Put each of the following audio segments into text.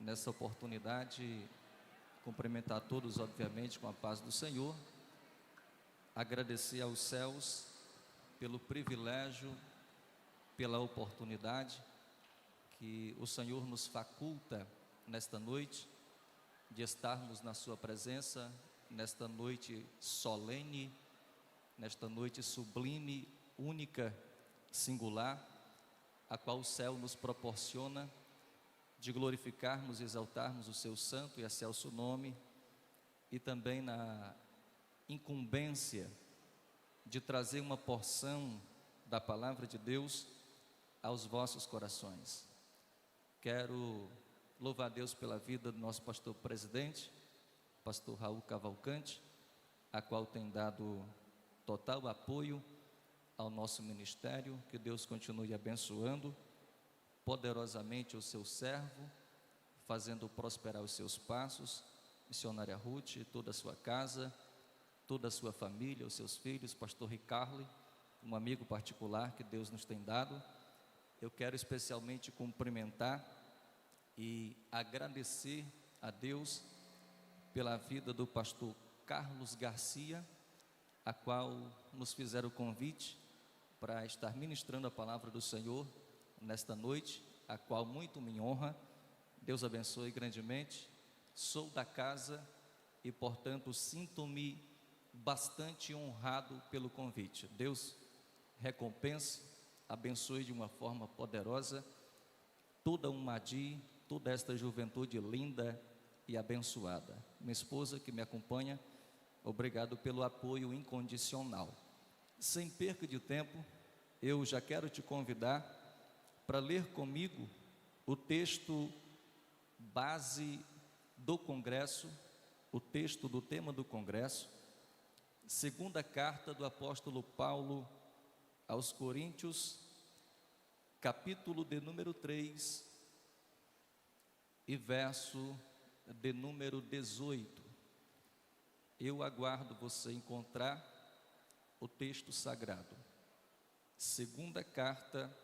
nessa oportunidade, cumprimentar todos, obviamente, com a paz do Senhor, agradecer aos céus pelo privilégio, pela oportunidade que o Senhor nos faculta nesta noite, de estarmos na sua presença, nesta noite solene, nesta noite sublime, única, singular, a qual o céu nos proporciona, de glorificarmos e exaltarmos o seu santo e excelso nome, e também na incumbência de trazer uma porção da palavra de Deus aos vossos corações. Quero louvar a Deus pela vida do nosso pastor presidente, pastor Raul Cavalcante, a qual tem dado total apoio ao nosso ministério. Que Deus continue abençoando poderosamente o seu servo, fazendo prosperar os seus passos, missionária Ruth, toda a sua casa, toda a sua família, os seus filhos, pastor Ricardo, um amigo particular que Deus nos tem dado. Eu quero especialmente cumprimentar e agradecer a Deus pela vida do pastor Carlos Garcia, a qual nos fizeram o convite para estar ministrando a palavra do Senhor nesta noite, a qual muito me honra. Deus abençoe grandemente. Sou da casa e, portanto, sinto-me bastante honrado pelo convite. Deus recompense, abençoe de uma forma poderosa toda uma Madi, toda esta juventude linda e abençoada. Minha esposa que me acompanha, obrigado pelo apoio incondicional. Sem perca de tempo, eu já quero te convidar para ler comigo o texto base do congresso, o texto do tema do congresso, segunda carta do apóstolo Paulo aos Coríntios, capítulo de número 3 e verso de número 18. Eu aguardo você encontrar o texto sagrado. Segunda carta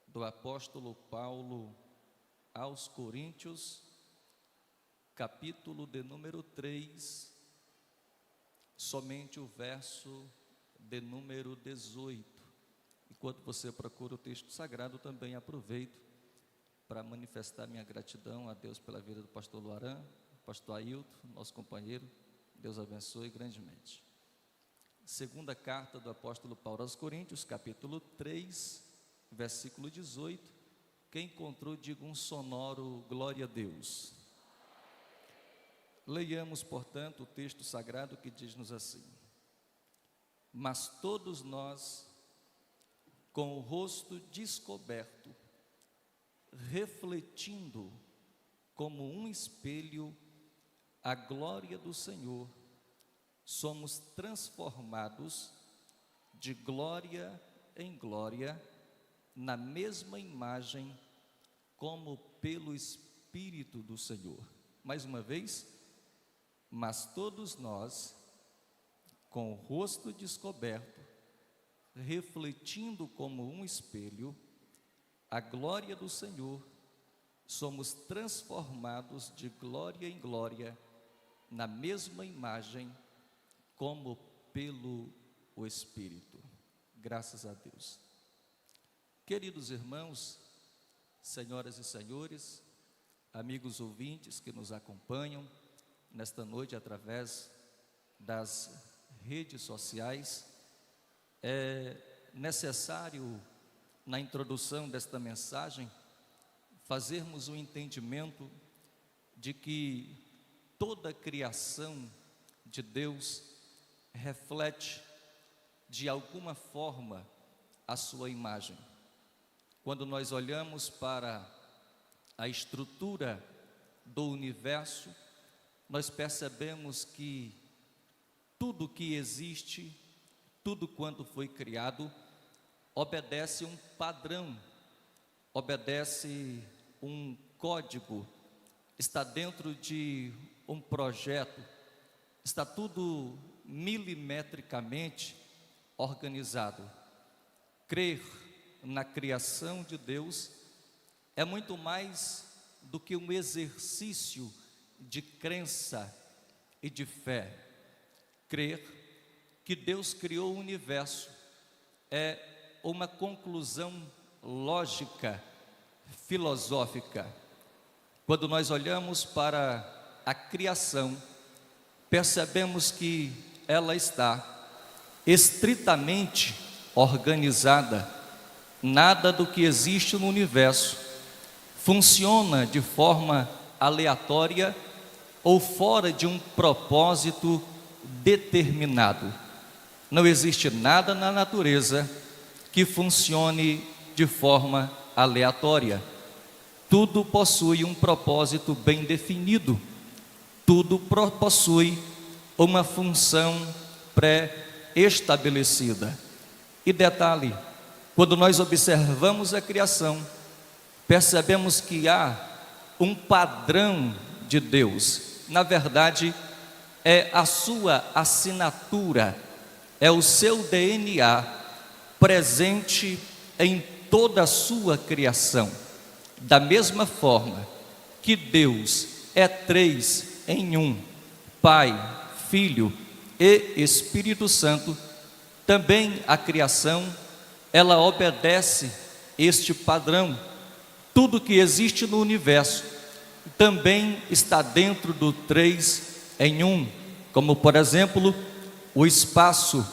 do apóstolo Paulo aos Coríntios, capítulo de número 3, somente o verso de número 18. Enquanto você procura o texto sagrado, também aproveito para manifestar minha gratidão a Deus pela vida do pastor Luaran, pastor Ailton, nosso companheiro. Deus abençoe grandemente. Segunda carta do apóstolo Paulo aos Coríntios, capítulo 3, versículo 18. Quem encontrou, diga um sonoro glória a Deus. Leiamos, portanto, o texto sagrado que diz-nos assim: mas todos nós, com o rosto descoberto, refletindo como um espelho a glória do Senhor, somos transformados de glória em glória, na mesma imagem, como pelo Espírito do Senhor. Mais uma vez, mas todos nós, com o rosto descoberto, refletindo como um espelho a glória do Senhor, somos transformados de glória em glória, na mesma imagem, como pelo o Espírito. Graças a Deus. Queridos irmãos, senhoras e senhores, amigos ouvintes que nos acompanham nesta noite através das redes sociais, é necessário, na introdução desta mensagem, fazermos o entendimento de que toda a criação de Deus reflete de alguma forma a sua imagem. Quando nós olhamos para a estrutura do universo, nós percebemos que tudo que existe, tudo quanto foi criado, obedece um padrão, obedece um código, está dentro de um projeto, está tudo milimetricamente organizado. Crer na criação de Deus é muito mais do que um exercício de crença e de fé. Crer que Deus criou o universo é uma conclusão lógica, filosófica. Quando nós olhamos para a criação, percebemos que ela está estritamente organizada. Nada do que existe no universo funciona de forma aleatória ou fora de um propósito determinado. Não existe nada na natureza que funcione de forma aleatória. Tudo possui um propósito bem definido. Tudo possui uma função pré-estabelecida. E detalhe, quando nós observamos a criação, percebemos que há um padrão de Deus. Na verdade, é a sua assinatura, é o seu DNA presente em toda a sua criação. Da mesma forma que Deus é 3 em 1, Pai, Filho e Espírito Santo, também a criação, ela obedece este padrão. Tudo que existe no universo também está dentro do 3 em 1, como por exemplo o espaço.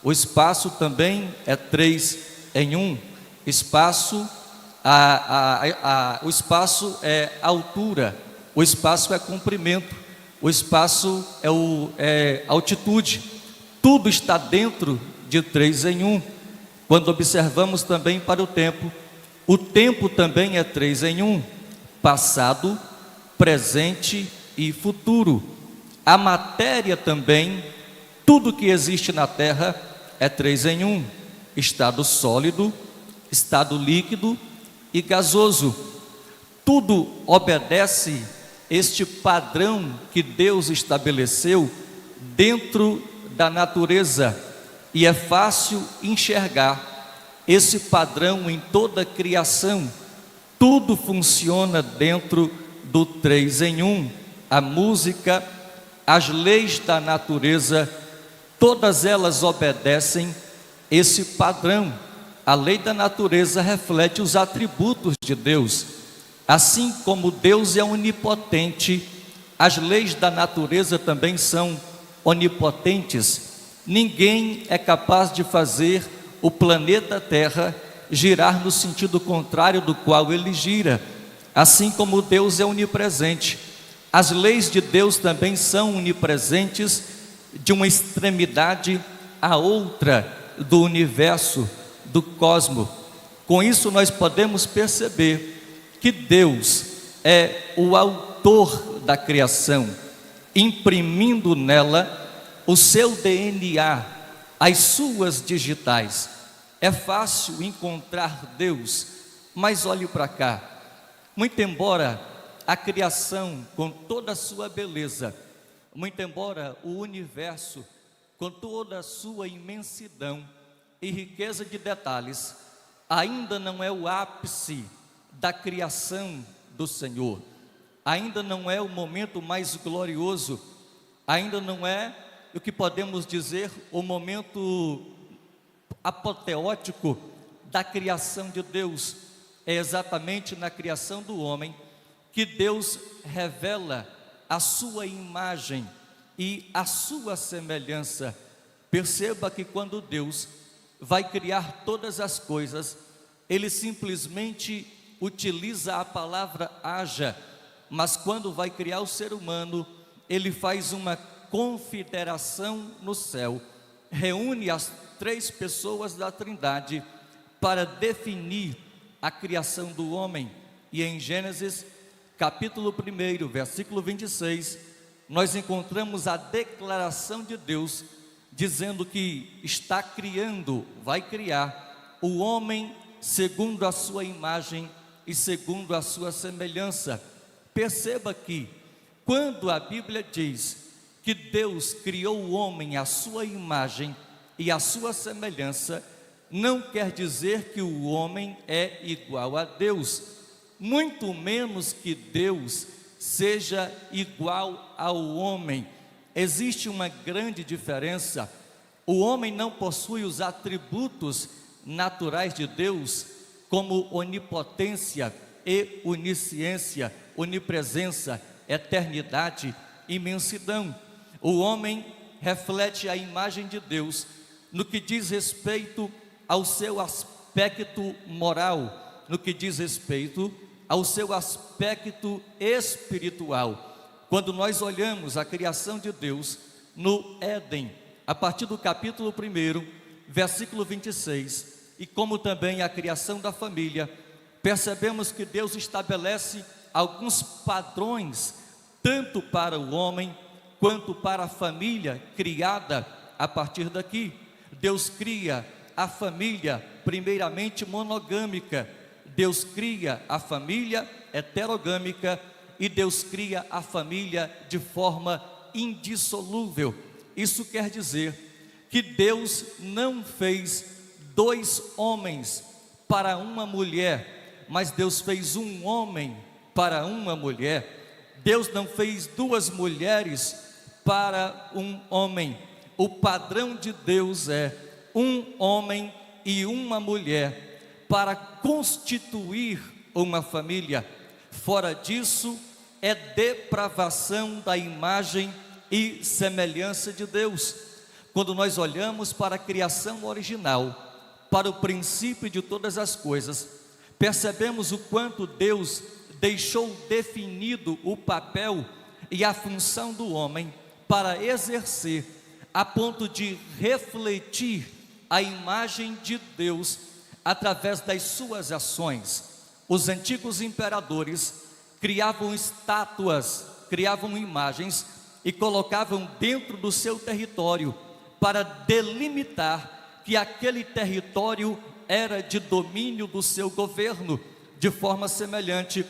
O espaço também é 3 em 1. Espaço, o espaço é altura, o espaço é comprimento, o espaço é altitude. Tudo está dentro de 3 em 1. Quando observamos também para o tempo também é 3 em 1, passado, presente e futuro. A matéria também, tudo que existe na Terra é 3 em 1, estado sólido, estado líquido e gasoso. Tudo obedece este padrão que Deus estabeleceu dentro da natureza, e é fácil enxergar esse padrão em toda a criação. Tudo funciona dentro do 3 em 1. A música, as leis da natureza, todas elas obedecem esse padrão. A lei da natureza reflete os atributos de Deus. Assim como Deus é onipotente, as leis da natureza também são onipotentes. Ninguém é capaz de fazer o planeta Terra girar no sentido contrário do qual ele gira. Assim como Deus é onipresente, as leis de Deus também são onipresentes, de uma extremidade à outra do universo, do cosmos. Com isso nós podemos perceber que Deus é o autor da criação, imprimindo nela o seu DNA, as suas digitais. É fácil encontrar Deus, mas olhe para cá. Muito embora a criação com toda a sua beleza, muito embora o universo com toda a sua imensidão e riqueza de detalhes, ainda não é o ápice da criação do Senhor. Ainda não é o momento mais glorioso, ainda não é o que podemos dizer o momento apoteótico da criação de Deus. É exatamente na criação do homem que Deus revela a sua imagem e a sua semelhança. Perceba que quando Deus vai criar todas as coisas, Ele simplesmente utiliza a palavra haja, mas quando vai criar o ser humano, Ele faz uma confederação no céu, reúne as 3 pessoas da Trindade para definir a criação do homem. E em Gênesis capítulo 1, versículo 26, nós encontramos a declaração de Deus dizendo que está criando, vai criar o homem segundo a sua imagem e segundo a sua semelhança. Perceba que quando a Bíblia diz que Deus criou o homem à sua imagem e à sua semelhança, não quer dizer que o homem é igual a Deus. muito menos que Deus seja igual ao homem. Existe uma grande diferença. O homem não possui os atributos naturais de Deus, como onipotência e onisciência, onipresença, eternidade, imensidão. O homem reflete a imagem de Deus no que diz respeito ao seu aspecto moral, no que diz respeito ao seu aspecto espiritual. Quando nós olhamos a criação de Deus no Éden, a partir do capítulo 1, versículo 26, e como também a criação da família, percebemos que Deus estabelece alguns padrões, tanto para o homem, quanto para a família criada a partir daqui. Deus cria a família primeiramente monogâmica, Deus cria a família heterogâmica e Deus cria a família de forma indissolúvel. Isso quer dizer que Deus não fez 2 homens para uma mulher, mas Deus fez um homem para uma mulher. Deus não fez 2 mulheres para um homem. O padrão de Deus é um homem e uma mulher para constituir uma família. Fora disso, é depravação da imagem e semelhança de Deus. Quando nós olhamos para a criação original, para o princípio de todas as coisas, percebemos o quanto Deus deixou definido o papel e a função do homem para exercer, a ponto de refletir a imagem de Deus através das suas ações. Os antigos imperadores criavam estátuas, criavam imagens e colocavam dentro do seu território para delimitar que aquele território era de domínio do seu governo. De forma semelhante,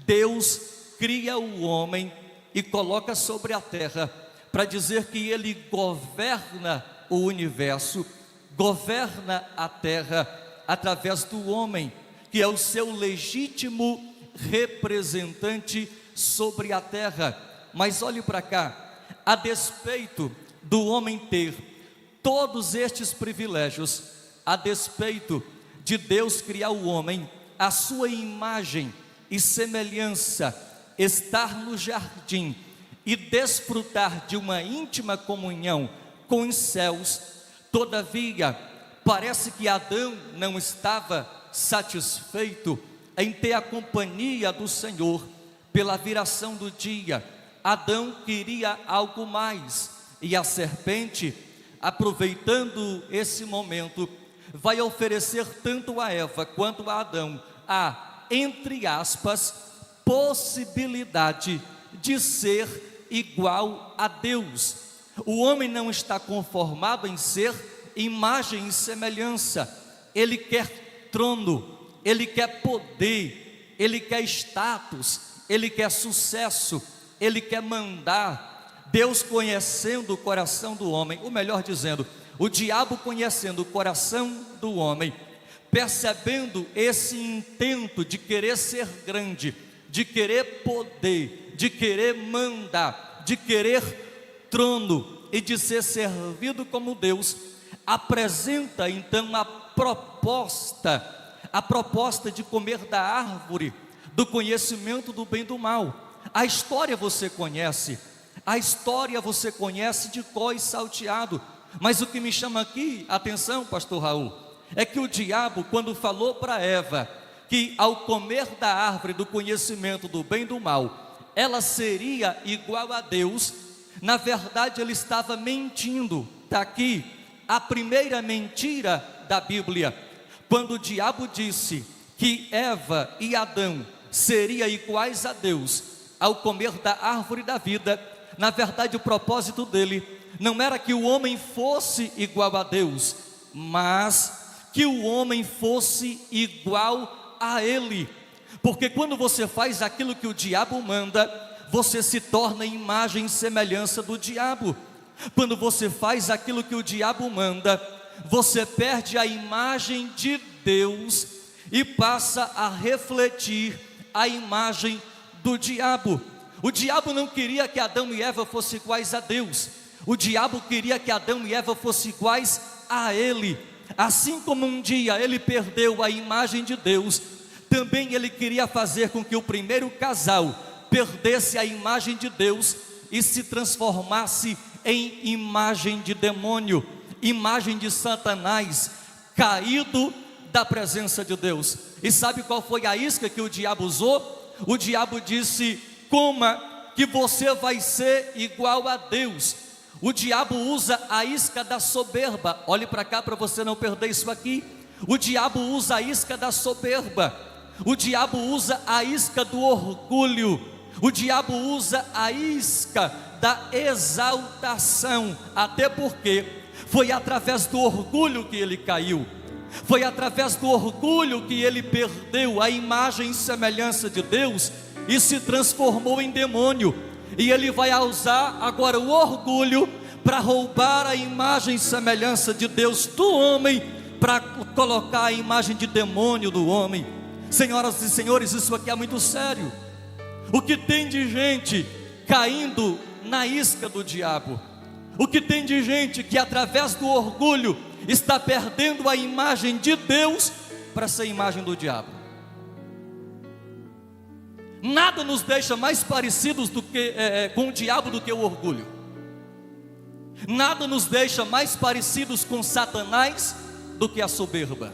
Deus cria o homem e coloca sobre a terra para dizer que ele governa o universo, governa a terra através do homem, que é o seu legítimo representante sobre a terra. Mas olhe para cá, a despeito do homem ter todos estes privilégios, a despeito de Deus criar o homem à sua imagem e semelhança, estar no jardim e desfrutar de uma íntima comunhão com os céus, todavia, parece que Adão não estava satisfeito em ter a companhia do Senhor. Pela viração do dia, Adão queria algo mais, e a serpente, aproveitando esse momento, vai oferecer tanto a Eva quanto a Adão a, entre aspas, possibilidade de ser igual a Deus. O homem não está conformado em ser imagem e semelhança. Ele quer trono, ele quer poder, ele quer status, ele quer sucesso, ele quer mandar. Deus, conhecendo o coração do homem, ou melhor dizendo, o diabo conhecendo o coração do homem, percebendo esse intento de querer ser grande, de querer poder, de querer mandar, de querer trono e de ser servido como Deus, apresenta então a proposta de comer da árvore do conhecimento do bem e do mal. A história você conhece, de cor e salteado, mas o que me chama aqui a atenção, pastor Raul, é que o diabo, quando falou para Eva que ao comer da árvore do conhecimento do bem e do mal, ela seria igual a Deus, na verdade ele estava mentindo. Está aqui a primeira mentira da Bíblia, quando o diabo disse que Eva e Adão seriam iguais a Deus ao comer da árvore da vida. Na verdade, o propósito dele não era que o homem fosse igual a Deus, mas que o homem fosse igual a ele. Porque quando você faz aquilo que o diabo manda, você se torna imagem e semelhança do diabo. Quando você faz aquilo que o diabo manda, você perde a imagem de Deus e passa a refletir a imagem do diabo. O diabo não queria que Adão e Eva fossem iguais a Deus. O diabo queria que Adão e Eva fossem iguais a ele. Assim como um dia ele perdeu a imagem de Deus, também ele queria fazer com que o primeiro casal perdesse a imagem de Deus e se transformasse em imagem de demônio, imagem de Satanás, caído da presença de Deus. E sabe qual foi a isca que o diabo usou? O diabo disse: coma que você vai ser igual a Deus. O diabo usa a isca da soberba. Olhe para cá para você não perder isso aqui. O diabo usa a isca da soberba. O diabo usa a isca do orgulho. O diabo usa a isca da exaltação. Até porque foi através do orgulho que ele caiu. Foi através do orgulho que ele perdeu a imagem e semelhança de Deus e se transformou em demônio. E ele vai usar agora o orgulho para roubar a imagem e semelhança de Deus do homem, para colocar a imagem de demônio do homem. Senhoras e senhores, isso aqui é muito sério. O que tem de gente caindo na isca do diabo? O que tem de gente que através do orgulho está perdendo a imagem de Deus para ser a imagem do diabo? Nada nos deixa mais parecidos com o diabo do que o orgulho. Nada nos deixa mais parecidos com Satanás do que a soberba.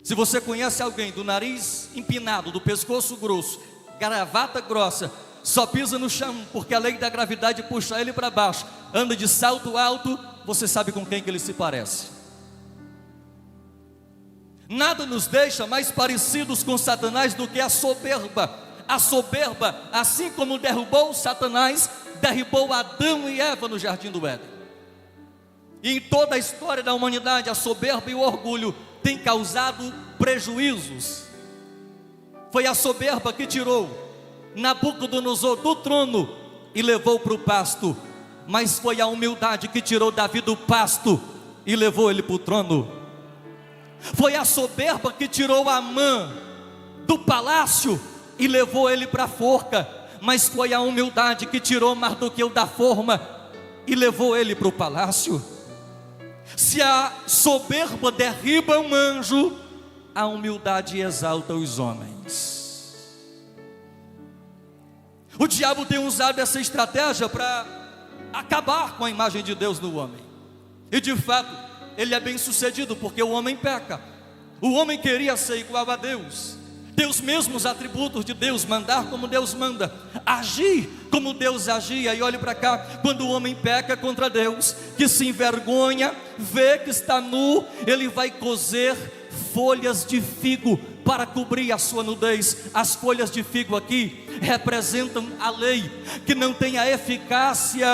Se você conhece alguém do nariz empinado, do pescoço grosso, gravata grossa, só pisa no chão porque a lei da gravidade puxa ele para baixo, anda de salto alto, você sabe com quem que ele se parece. Nada nos deixa mais parecidos com Satanás do que a soberba. A soberba, assim como derrubou Satanás, derrubou Adão e Eva no jardim do Éden. E em toda a história da humanidade, a soberba e o orgulho têm causado prejuízos. Foi a soberba que tirou Nabucodonosor do trono e levou para o pasto. Mas foi a humildade que tirou Davi do pasto e levou ele para o trono. Foi a soberba que tirou Amã do palácio e levou ele para a forca. Mas foi a humildade que tirou Mardoqueu da forma e levou ele para o palácio. Se a soberba derriba um anjo, a humildade exalta os homens. O diabo tem usado essa estratégia para acabar com a imagem de Deus no homem. E de fato, ele é bem sucedido, porque o homem peca. O homem queria ser igual a Deus, ter os mesmos atributos de Deus, mandar como Deus manda, agir como Deus agia. E olhe para cá, quando o homem peca contra Deus, que se envergonha, vê que está nu, ele vai cozer folhas de figo para cobrir a sua nudez. As folhas de figo aqui representam a lei, que não tem a eficácia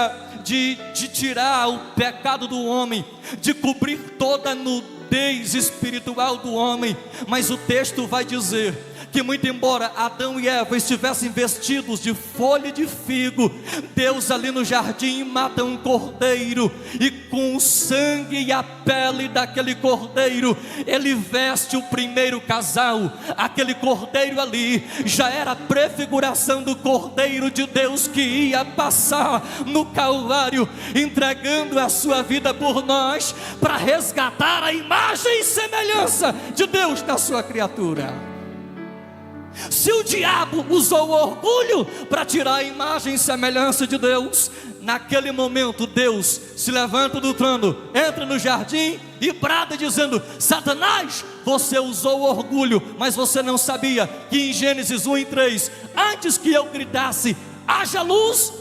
de tirar o pecado do homem, de cobrir toda a nudez espiritual do homem. Mas o texto vai dizer que muito embora Adão e Eva estivessem vestidos de folha de figo, Deus ali no jardim mata um cordeiro, e com o sangue e a pele daquele cordeiro, ele veste o primeiro casal. Aquele cordeiro ali já era a prefiguração do cordeiro de Deus que ia passar no Calvário, entregando a sua vida por nós, para resgatar a imagem e semelhança de Deus na sua criatura. Se o diabo usou o orgulho para tirar a imagem e semelhança de Deus, naquele momento Deus se levanta do trono, entra no jardim e brada dizendo: Satanás, você usou o orgulho, mas você não sabia que em Gênesis 1:3, antes que eu gritasse haja luz,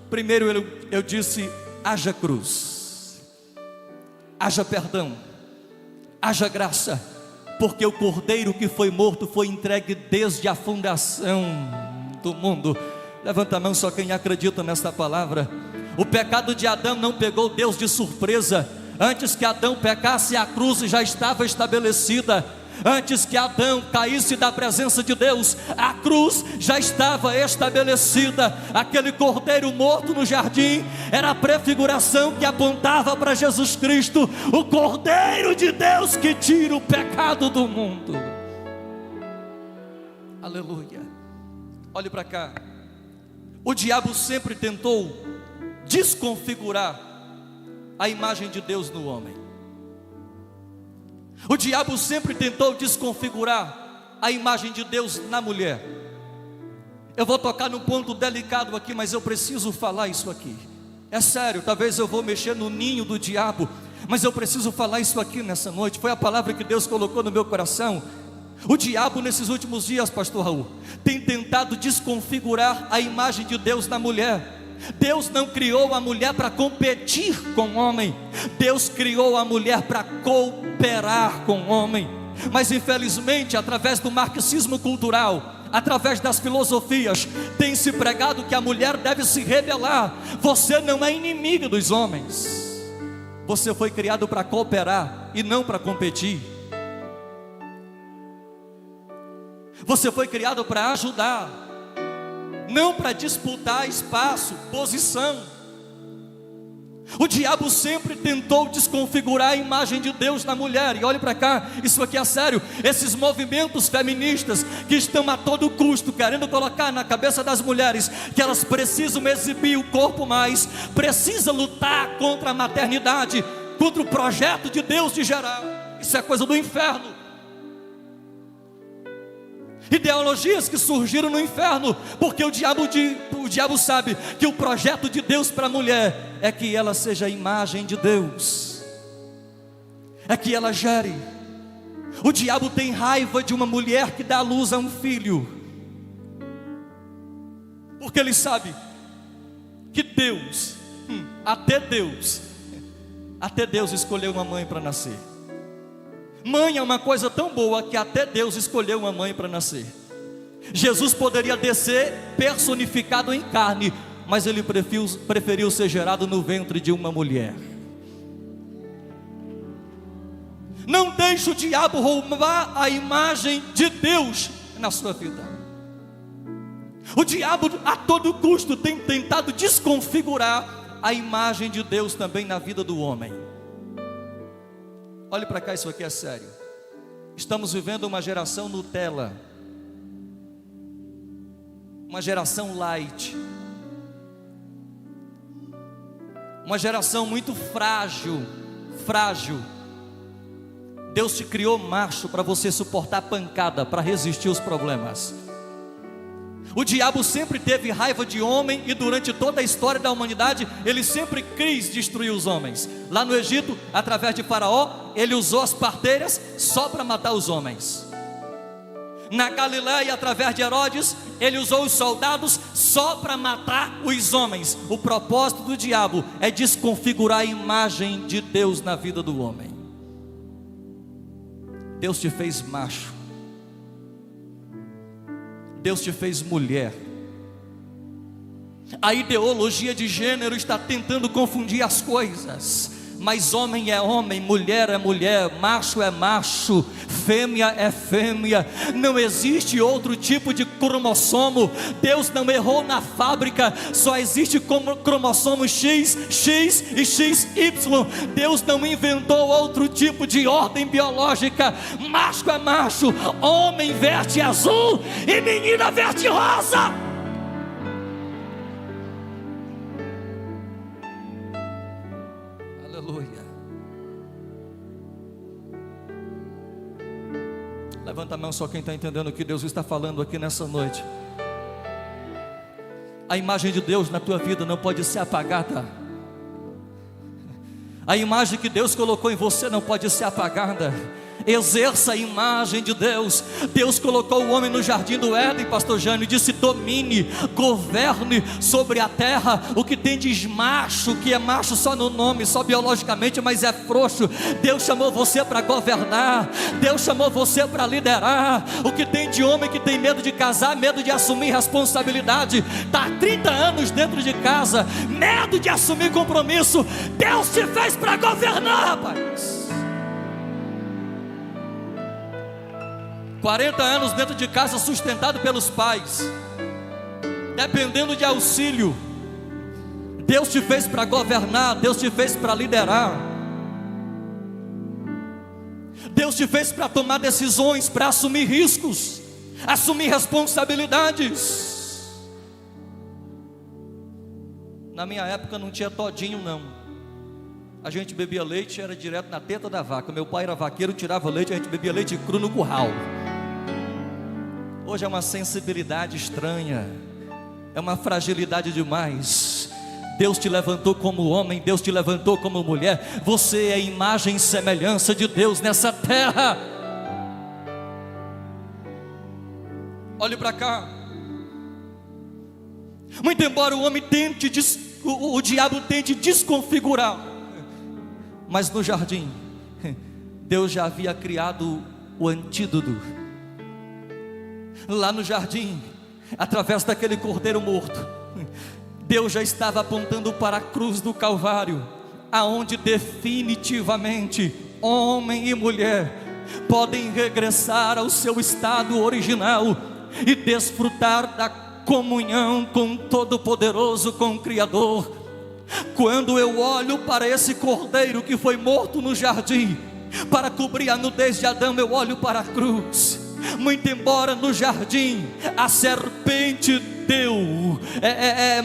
primeiro eu disse haja cruz, haja perdão, haja graça. Porque o cordeiro que foi morto foi entregue desde a fundação do mundo. Levanta a mão só quem acredita nesta palavra. O pecado de Adão não pegou Deus de surpresa. Antes que Adão pecasse, a cruz já estava estabelecida. Antes que Adão caísse da presença de Deus, a cruz já estava estabelecida. Aquele cordeiro morto no jardim era a prefiguração que apontava para Jesus Cristo, o Cordeiro de Deus que tira o pecado do mundo. Aleluia. Olhe para cá. O diabo sempre tentou desconfigurar a imagem de Deus no homem. O diabo sempre tentou desconfigurar a imagem de Deus na mulher. Eu vou tocar num ponto delicado aqui, mas eu preciso falar isso aqui. É sério, talvez eu vou mexer no ninho do diabo, mas eu preciso falar isso aqui nessa noite. Foi a palavra que Deus colocou no meu coração. O diabo nesses últimos dias, pastor Raul, tem tentado desconfigurar a imagem de Deus na mulher. Deus não criou a mulher para competir com o homem. Deus criou a mulher para cooperar com o homem. Mas infelizmente, através do marxismo cultural, através das filosofias, tem se pregado que a mulher deve se rebelar. Você não é inimigo dos homens. Você foi criado para cooperar e não para competir. Você foi criado para ajudar, não para disputar espaço, posição. O diabo sempre tentou desconfigurar a imagem de Deus na mulher. E olhe para cá, isso aqui é sério. Esses movimentos feministas que estão a todo custo querendo colocar na cabeça das mulheres que elas precisam exibir o corpo mais, precisam lutar contra a maternidade, contra o projeto de Deus de gerar. Isso é coisa do inferno. Ideologias que surgiram no inferno, porque o diabo sabe que o projeto de Deus para a mulher é que ela seja a imagem de Deus, é que ela gere. O diabo tem raiva de uma mulher que dá à luz a um filho, porque ele sabe que Deus, até Deus escolheu uma mãe para nascer. Mãe é uma coisa tão boa que até Deus escolheu uma mãe para nascer. Jesus poderia descer personificado em carne, mas ele preferiu ser gerado no ventre de uma mulher. Não deixe o diabo roubar a imagem de Deus na sua vida. O diabo a todo custo tem tentado desconfigurar a imagem de Deus também na vida do homem. Olhe para cá, isso aqui é sério. Estamos vivendo uma geração Nutella, uma geração light, uma geração muito frágil. Deus te criou macho para você suportar pancada, para resistir aos problemas. O diabo sempre teve raiva de homem e durante toda a história da humanidade ele sempre quis destruir os homens. Lá no Egito, através de Faraó, ele usou as parteiras só para matar os homens. Na Galileia, através de Herodes, ele usou os soldados só para matar os homens. O propósito do diabo é desconfigurar a imagem de Deus na vida do homem. Deus te fez macho, Deus te fez mulher. A ideologia de gênero está tentando confundir as coisas, mas homem é homem, mulher é mulher, macho é macho, fêmea é fêmea. Não existe outro tipo de cromossomo. Deus não errou na fábrica. Só existe cromossomo X, X e XY. Deus não inventou outro tipo de ordem biológica. Macho é macho, homem veste azul e menina veste rosa. Levanta a mão só quem está entendendo o que Deus está falando aqui nessa noite. A imagem de Deus na tua vida não pode ser apagada. A imagem que Deus colocou em você não pode ser apagada. Exerça a imagem de Deus. Deus colocou o homem no jardim do Éden, pastor Jânio, e disse: domine, governe sobre a terra. O que tem de macho, que é macho só no nome, só biologicamente, mas é frouxo. Deus chamou você para governar, Deus chamou você para liderar. O que tem de homem que tem medo de casar, medo de assumir responsabilidade, está há 30 anos dentro de casa, medo de assumir compromisso. Deus te fez para governar, rapaz. 40 anos dentro de casa, sustentado pelos pais, dependendo de auxílio. Deus te fez para governar, Deus te fez para liderar, Deus te fez para tomar decisões, para assumir riscos. assumir responsabilidades. Na minha época não tinha todinho não. A gente bebia leite, era direto na teta da vaca. Meu pai era vaqueiro, tirava leite, a gente bebia leite cru no curral. Hoje é uma sensibilidade estranha, é uma fragilidade demais. Deus te levantou como homem, Deus te levantou como mulher. Você é imagem e semelhança de Deus nessa terra. Olhe para cá. Muito embora o homem tente, o diabo tente desconfigurar, mas no jardim, Deus já havia criado o antídoto. Lá no jardim, através daquele cordeiro morto, Deus já estava apontando para a cruz do Calvário, aonde definitivamente homem e mulher podem regressar ao seu estado original e desfrutar da comunhão com o Todo-Poderoso, com o Criador. Quando eu olho para esse cordeiro que foi morto no jardim para cobrir a nudez de Adão, eu olho para a cruz. Muito embora no jardim a serpente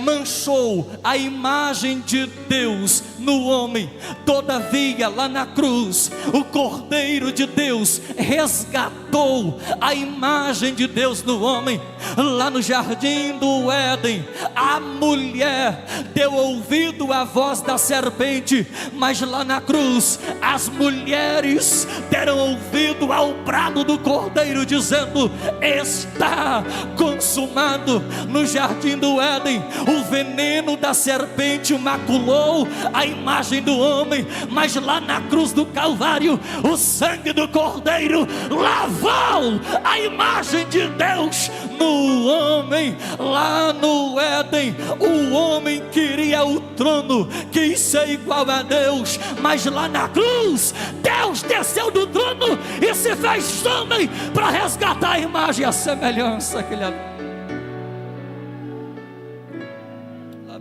manchou a imagem de Deus no homem, todavia lá na cruz o Cordeiro de Deus resgatou a imagem de Deus no homem. Lá no jardim do Éden, a mulher deu ouvido à voz da serpente, mas lá na cruz as mulheres deram ouvido ao brado do Cordeiro, dizendo: está consumado. No jardim do Éden, o veneno da serpente maculou a imagem do homem, mas lá na cruz do Calvário, o sangue do Cordeiro lavou a imagem de Deus no homem. Lá no Éden, o homem queria o trono, quis ser igual a Deus, mas lá na cruz, Deus desceu do trono e se fez homem para resgatar a imagem e a semelhança que ele havia.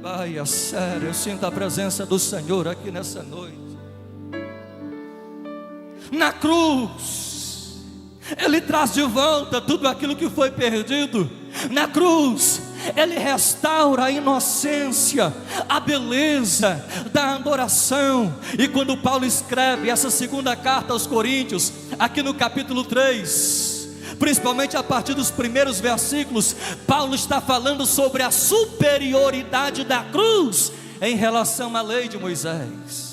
Ai, sério, eu sinto a presença do Senhor aqui nessa noite. Na cruz, Ele traz de volta tudo aquilo que foi perdido. Na cruz, Ele restaura a inocência, a beleza da adoração. E quando Paulo escreve essa segunda carta aos Coríntios, aqui no capítulo 3, principalmente a partir dos primeiros versículos, Paulo está falando sobre a superioridade da cruz em relação à lei de Moisés.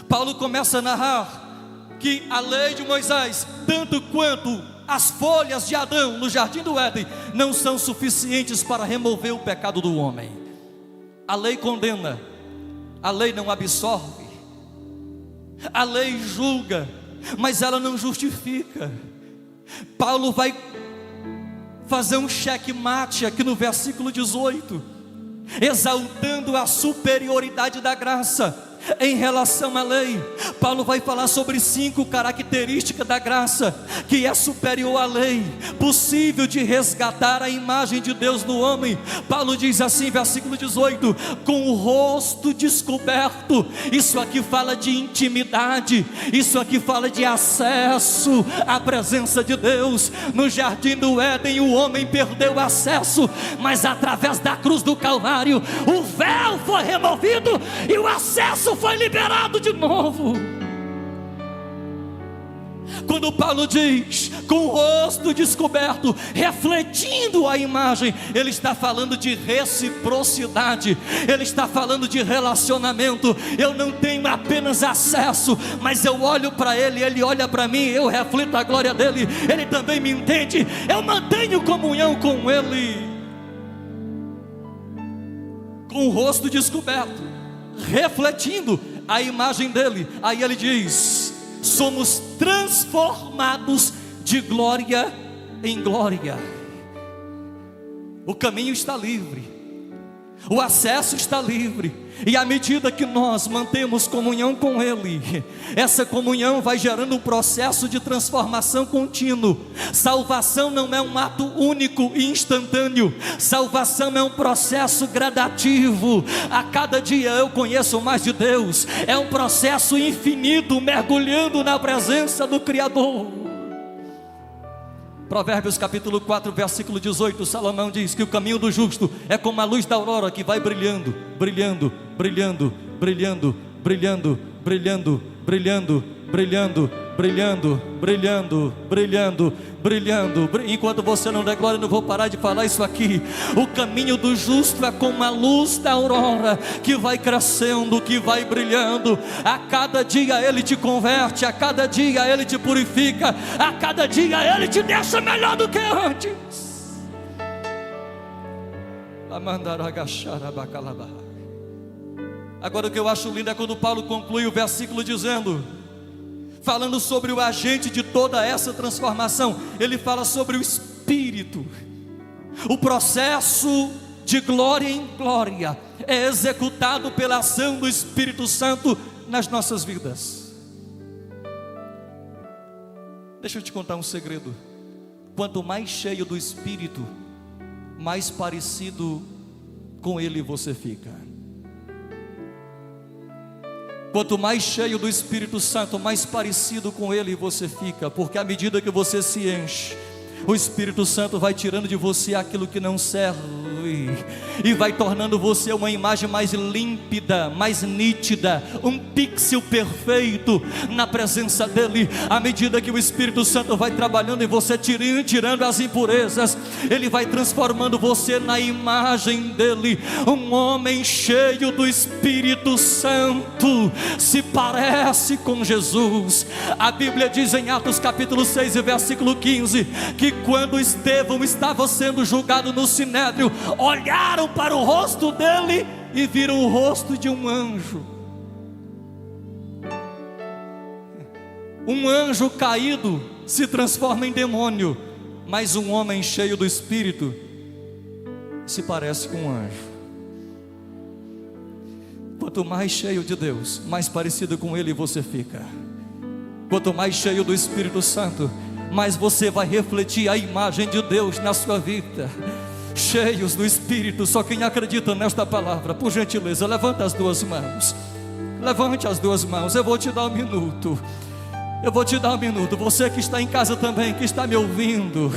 Paulo começa a narrar que a lei de Moisés, tanto quanto as folhas de Adão no jardim do Éden, não são suficientes para remover o pecado do homem. A lei condena, a lei não absorve, a lei julga, mas ela não justifica. Paulo vai fazer um checkmate aqui no versículo 18, exaltando a superioridade da graça em relação à lei. Paulo vai falar sobre 5 características da graça que é superior à lei, possível de resgatar a imagem de Deus no homem. Paulo diz assim, versículo 18: com o rosto descoberto. Isso aqui fala de intimidade, isso aqui fala de acesso à presença de Deus. No jardim do Éden o homem perdeu acesso, mas através da cruz do Calvário o véu foi removido e o acesso foi liberado de novo. Quando Paulo diz com o rosto descoberto, refletindo a imagem, ele está falando de reciprocidade, ele está falando de relacionamento. Eu não tenho apenas acesso, mas eu olho para ele, ele olha para mim, eu reflito a glória dele, ele também me entende, eu mantenho comunhão com ele. Com o rosto descoberto, refletindo a imagem dele, aí ele diz: somos transformados de glória em glória. O caminho está livre, o acesso está livre, e à medida que nós mantemos comunhão com Ele, essa comunhão vai gerando um processo de transformação contínuo. Salvação não é um ato único e instantâneo, salvação é um processo gradativo. A cada dia eu conheço mais de Deus, é um processo infinito, mergulhando na presença do Criador. Provérbios capítulo 4, versículo 18, Salomão diz que o caminho do justo é como a luz da aurora que vai brilhando, brilhando, brilhando, brilhando, brilhando, brilhando, brilhando, brilhando, brilhando, brilhando, brilhando, brilhando. Enquanto você não der glória, eu não vou parar de falar isso aqui. O caminho do justo é como a luz da aurora que vai crescendo, que vai brilhando. A cada dia ele te converte, a cada dia ele te purifica, a cada dia ele te deixa melhor do que antes. Agora o que eu acho lindo é quando Paulo conclui o versículo dizendo, falando sobre o agente de toda essa transformação, ele fala sobre o Espírito. O processo de glória em glória é executado pela ação do Espírito Santo nas nossas vidas. Deixa eu te contar um segredo. Quanto mais cheio do Espírito, mais parecido com Ele você fica. Quanto mais cheio do Espírito Santo, mais parecido com Ele você fica, porque à medida que você se enche, o Espírito Santo vai tirando de você aquilo que não serve e vai tornando você uma imagem mais límpida, mais nítida, um pixel perfeito na presença dEle. À medida que o Espírito Santo vai trabalhando em você, tirando as impurezas, Ele vai transformando você na imagem dEle. Um homem cheio do Espírito Santo se parece com Jesus. A Bíblia diz em Atos capítulo 6 e versículo 15, que quando Estevão estava sendo julgado no Sinédrio, olharam para o rosto dele e viram o rosto de um anjo. Um anjo caído se transforma em demônio, mas um homem cheio do Espírito se parece com um anjo. Quanto mais cheio de Deus, mais parecido com Ele você fica. Quanto mais cheio do Espírito Santo, mais você vai refletir a imagem de Deus na sua vida. Cheios do Espírito, só quem acredita nesta palavra, por gentileza, levanta as duas mãos. Levante as duas mãos, eu vou te dar um minuto. Eu vou te dar um minuto. Você que está em casa também, que está me ouvindo,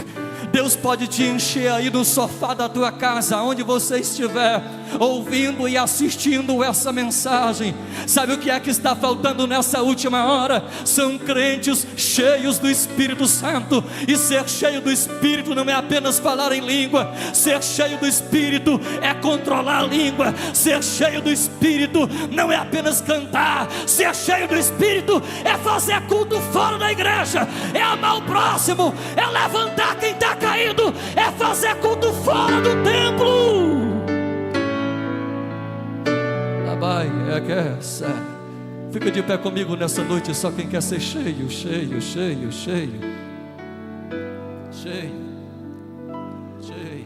Deus pode te encher aí no sofá da tua casa, onde você estiver, ouvindo e assistindo essa mensagem. Sabe o que é que está faltando nessa última hora? São crentes cheios do Espírito Santo. E ser cheio do Espírito não é apenas falar em língua. Ser cheio do Espírito é controlar a língua. Ser cheio do Espírito não é apenas cantar. Ser cheio do Espírito é fazer culto fora da igreja, é amar o próximo, é levantar quem está caído, é fazer culto fora do templo. Fica de pé comigo nessa noite, só quem quer ser cheio, cheio, cheio, cheio, cheio, cheio.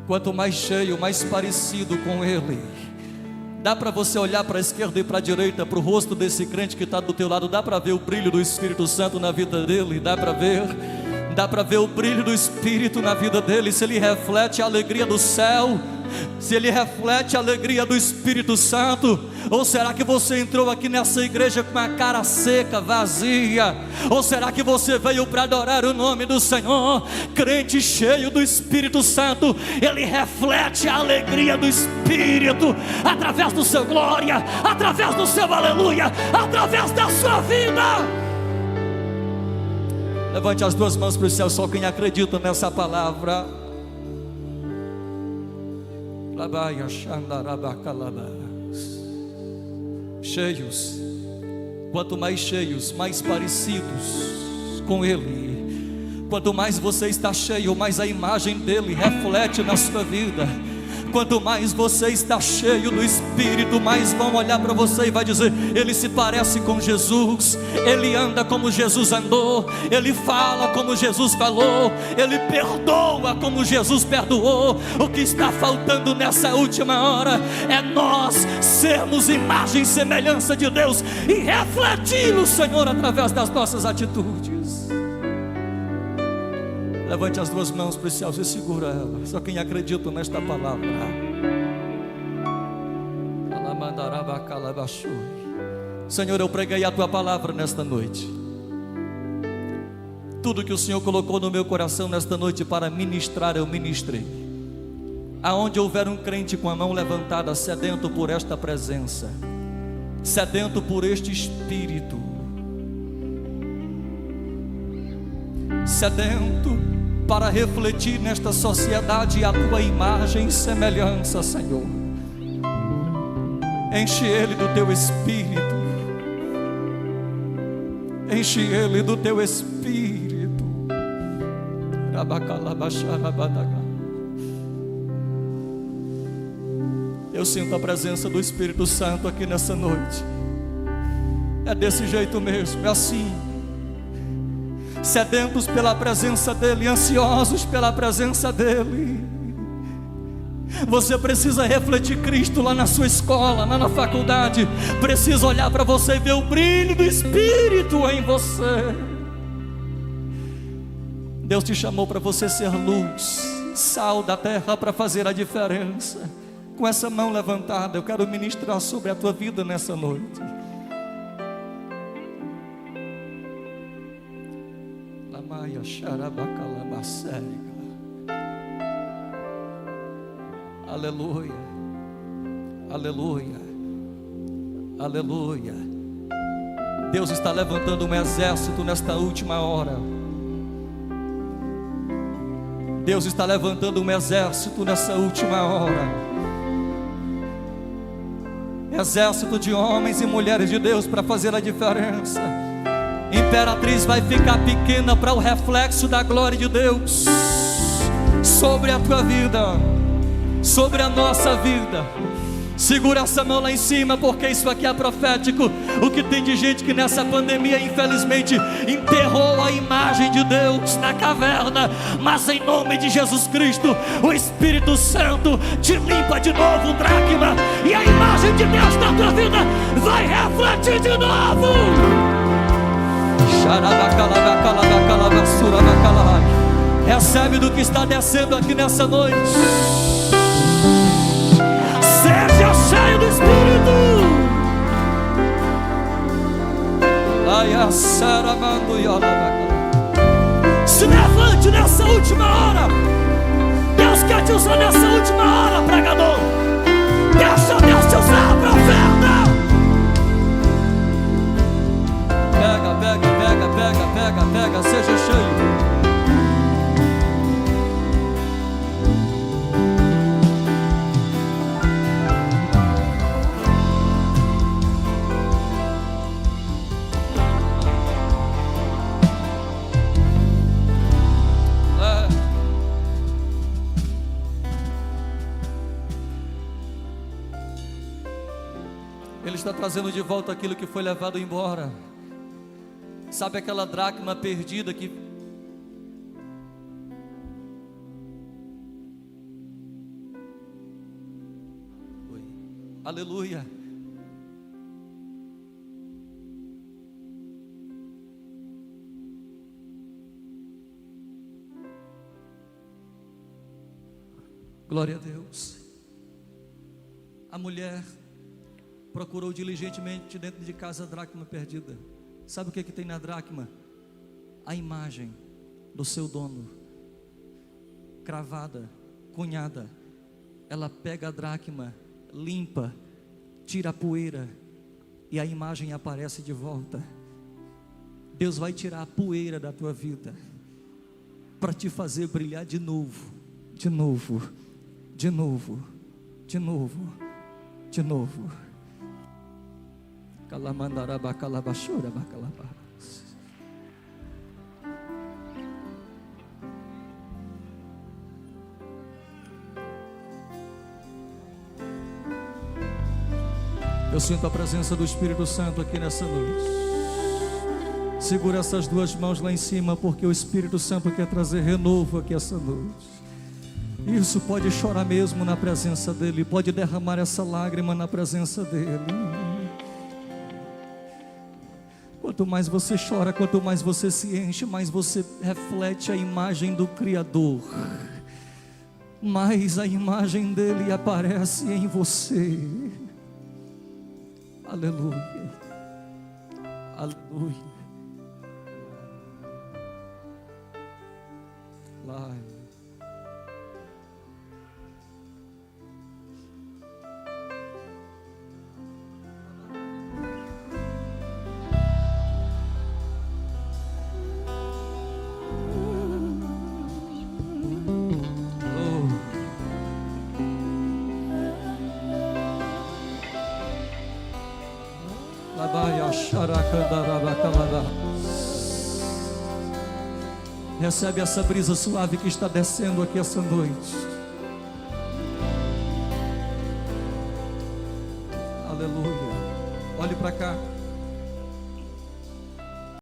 Quanto mais cheio, mais parecido com Ele. Dá para você olhar para a esquerda e para a direita, para o rosto desse crente que está do teu lado, dá para ver o brilho do Espírito Santo na vida dele, dá para ver o brilho do Espírito na vida dele, se ele reflete a alegria do céu, se ele reflete a alegria do Espírito Santo. Ou será que você entrou aqui nessa igreja com a cara seca, vazia? Ou será que você veio para adorar o nome do Senhor? Crente cheio do Espírito Santo, ele reflete a alegria do Espírito através do seu glória, através do seu aleluia, através da sua vida. Levante as duas mãos para o céu, só quem acredita nessa palavra. Cheios, quanto mais cheios, mais parecidos com Ele. Quanto mais você está cheio, mais a imagem dele reflete na sua vida. Quanto mais você está cheio do Espírito, mais vão olhar para você e vai dizer: ele se parece com Jesus, ele anda como Jesus andou, ele fala como Jesus falou, ele perdoa como Jesus perdoou. O que está faltando nessa última hora é nós sermos imagem e semelhança de Deus e refletir o Senhor através das nossas atitudes. Levante as duas mãos para os céus e segura ela. Só quem acredita nesta palavra. Senhor, eu preguei a Tua palavra nesta noite. Tudo que o Senhor colocou no meu coração nesta noite para ministrar, eu ministrei. Aonde houver um crente com a mão levantada, sedento por esta presença, sedento por este Espírito, sedento para refletir nesta sociedade a Tua imagem e semelhança, Senhor, enche ele do Teu Espírito, enche ele do Teu Espírito. Eu sinto a presença do Espírito Santo aqui nessa noite. É desse jeito mesmo, é assim, sedentos pela presença dEle, ansiosos pela presença dEle. Você precisa refletir Cristo lá na sua escola, lá na faculdade. Precisa olhar para você e ver o brilho do Espírito em você. Deus te chamou para você ser luz, sal da terra, para fazer a diferença. Com essa mão levantada, eu quero ministrar sobre a tua vida nessa noite. Lamaia xarabacalabacérica. Aleluia, aleluia, aleluia. Deus está levantando um exército nesta última hora. Deus está levantando um exército nessa última hora. Exército de homens e mulheres de Deus para fazer a diferença. Imperatriz vai ficar pequena para o reflexo da glória de Deus sobre a tua vida, sobre a nossa vida. Segura essa mão lá em cima, porque isso aqui é profético. O que tem de gente que nessa pandemia infelizmente enterrou a imagem de Deus na caverna, mas em nome de Jesus Cristo, o Espírito Santo te limpa de novo, dracma, e a imagem de Deus na tua vida vai refletir de novo. Recebe do que está descendo aqui nessa noite. Seja cheio do Espírito. Se levante nessa última hora. Deus quer te usar nessa última hora, pregador. Deixa Deus te usar, profeta. Pega, seja cheio. Ele está trazendo de volta aquilo que foi levado embora. Sabe aquela dracma perdida que foi? Aleluia. Glória a Deus. A mulher procurou diligentemente dentro de casa a dracma perdida. Sabe o que tem na dracma? A imagem do seu dono, cravada, cunhada. Ela pega a dracma, limpa, tira a poeira, e a imagem aparece de volta. Deus vai tirar a poeira da tua vida para te fazer brilhar de novo, de novo, de novo, de novo, de novo. Eu sinto a presença do Espírito Santo aqui nessa noite. Segura essas duas mãos lá em cima, porque o Espírito Santo quer trazer renovo aqui essa noite. Isso, pode chorar mesmo na presença dEle, pode derramar essa lágrima na presença dEle. Quanto mais você chora, quanto mais você se enche, mais você reflete a imagem do Criador, mais a imagem dele aparece em você. Aleluia. Aleluia. Glória. Recebe essa brisa suave que está descendo aqui essa noite. Aleluia. Olhe para cá.